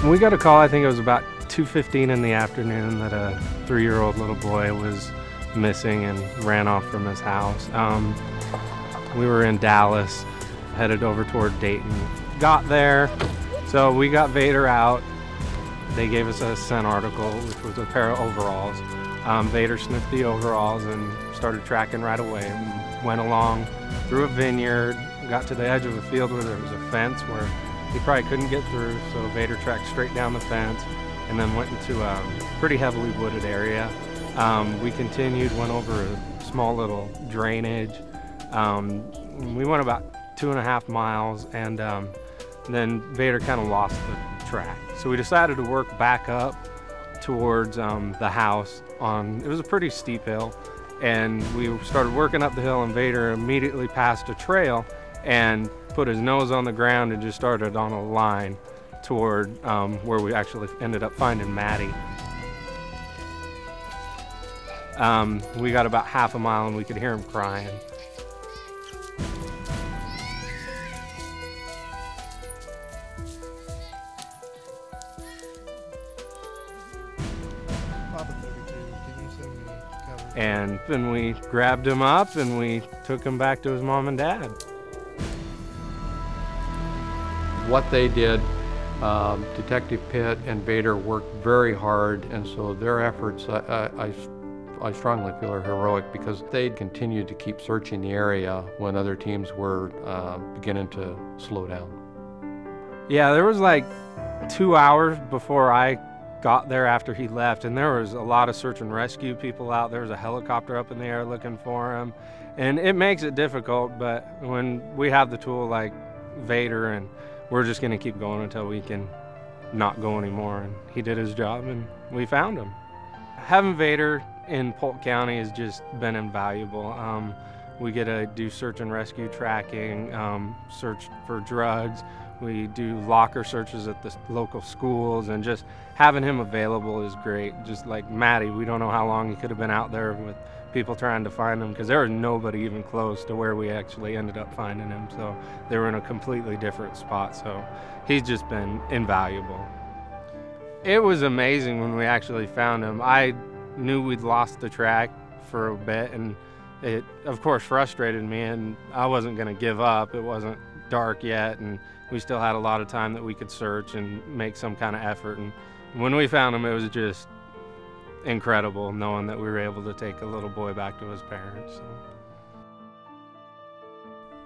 We got a call, I think it was about 2:15 in the afternoon, that a 3-year-old little boy was missing and ran off from his house. We were in Dallas, headed over toward Dayton. Got there, so we got Vader out. They gave us a scent article, which was a pair of overalls. Vader sniffed the overalls and started tracking right away. We went along through a vineyard, got to the edge of a field where there was a fence where he probably couldn't get through, so Vader tracked straight down the fence and then went into a pretty heavily wooded area. We continued, went over a small little drainage. We went about 2.5 miles, and then Vader kind of lost the track. So we decided to work back up towards the house. It was a pretty steep hill, and we started working up the hill, and Vader immediately passed a trail and put his nose on the ground and just started on a line toward where we actually ended up finding Maddie. We got about half a mile and we could hear him crying. And then we grabbed him up and we took him back to his mom and dad. What they did, Detective Pitt and Vader worked very hard, and so their efforts, I strongly feel, are heroic, because they continued to keep searching the area when other teams were beginning to slow down. Yeah, there was like 2 hours before I got there after he left, and there was a lot of search and rescue people out. There was a helicopter up in the air looking for him, and it makes it difficult, but when we have the tool like Vader, and we're just going to keep going until we can not go anymore, and he did his job and we found him. Having Vader in Polk County has just been invaluable. We get to do search and rescue tracking, search for drugs. We do locker searches at the local schools, and just having him available is great. Just like Maddie, we don't know how long he could have been out there with people trying to find him, because there was nobody even close to where we actually ended up finding him. So they were in a completely different spot. So he's just been invaluable. It was amazing when we actually found him. I knew we'd lost the track for a bit, and it of course frustrated me, and I wasn't going to give up. It wasn't dark yet, and we still had a lot of time that we could search and make some kind of effort. And when we found him, it was just incredible knowing that we were able to take a little boy back to his parents. So.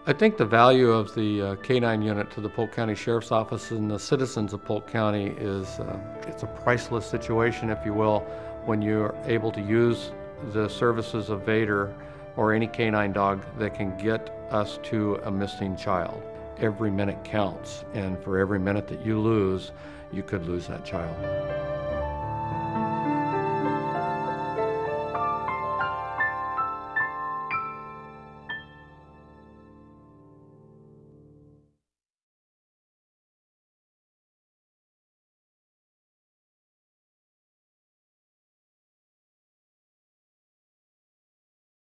I think the value of the K-9 unit to the Polk County Sheriff's Office and the citizens of Polk County is it's a priceless situation, if you will, when you're able to use the services of Vader or any K-9 dog that can get us to a missing child. Every minute counts, and for every minute that you lose, you could lose that child.